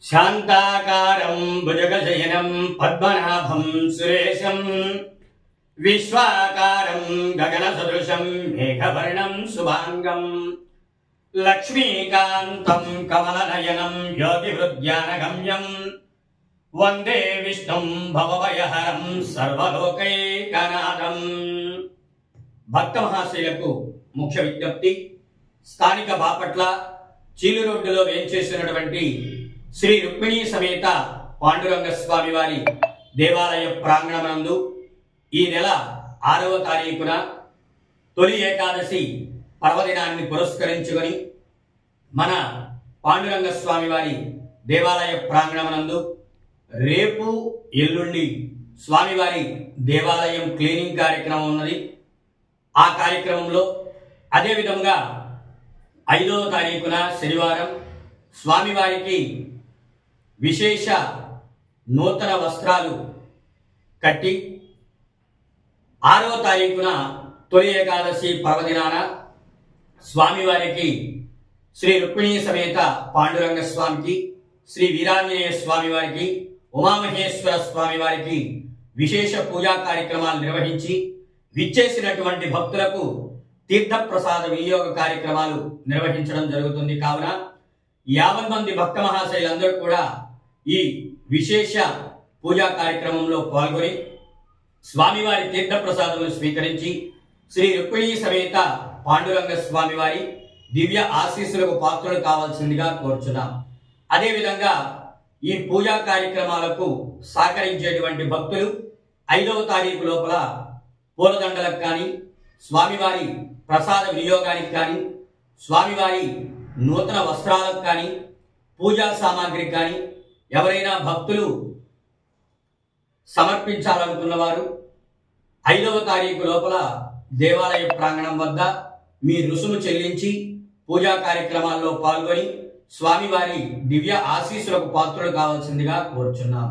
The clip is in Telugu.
శాంతాకారం భుజగశయనం పద్మనాభం సురేశం విశ్వాకారం గగన సదృశం మేఘవర్ణం శుభాంగం లక్ష్మీకాంతం కమలనయనం యోగిహృద్యానగమ్యం వందే విష్ణుం భవభయహరం సర్వలోకైకనాథం. భక్త మహాశయులకు ముఖ్య విజ్ఞప్తి. స్థానిక బాపట్ల చీలు రోడ్డులో వేంచేసినటువంటి శ్రీ రుక్మిణీ సమేత పాండురంగ స్వామి వారి దేవాలయ ప్రాంగణమందు ఈ నెల 6వ తారీఖున తొలి ఏకాదశి పర్వదినాన్ని పురస్కరించుకొని మన పాండురంగ స్వామి వారి దేవాలయ ప్రాంగణమందు రేపు ఎల్లుండి స్వామివారి దేవాలయం క్లీనింగ్ కార్యక్రమం ఉన్నది. ఆ కార్యక్రమంలో అదేవిధంగా 5వ తారీఖున శనివారం స్వామివారికి విశేష నూతన వస్త్రాలు కట్టి 6వ తారీఖున తొలి ఏకాదశి పర్వదినాన స్వామివారికి శ్రీ రుక్మిణీ సమేత పాండురంగ స్వామికి, శ్రీ వీరాంజనేయ స్వామి వారికి, ఉమామహేశ్వర స్వామి వారికి విశేష పూజా కార్యక్రమాలు నిర్వహించి విచ్చేసినటువంటి భక్తులకు తీర్థప్రసాద వినియోగ కార్యక్రమాలు నిర్వహించడం జరుగుతుంది. కావున 50 మంది భక్త మహాశయులందరూ కూడా ఈ విశేష పూజా కార్యక్రమంలో పాల్గొని స్వామివారి తీర్థప్రసాదములు స్వీకరించి శ్రీ రుక్మిణీ సమేత పాండురంగ స్వామి వారి దివ్య ఆశీస్సులకు పాత్రలు కావాల్సిందిగా కోరుచున్నాం. అదేవిధంగా ఈ పూజా కార్యక్రమాలకు సహకరించేటువంటి భక్తులు 5వ తారీఖు లోపల పూలదండలకు కానీ, స్వామివారి ప్రసాద వినియోగానికి కానీ, స్వామివారి నూతన వస్త్రాలకు కానీ, పూజా సామాగ్రికి కానీ ఎవరైనా భక్తులు సమర్పించాలనుకున్నవారు 5వ తారీఖు లోపల దేవాలయ ప్రాంగణం వద్ద మీ రుసుము చెల్లించి పూజా కార్యక్రమాల్లో పాల్గొని స్వామివారి దివ్య ఆశీస్సులకు పాత్రలు కావాల్సిందిగా కోరుచున్నాం.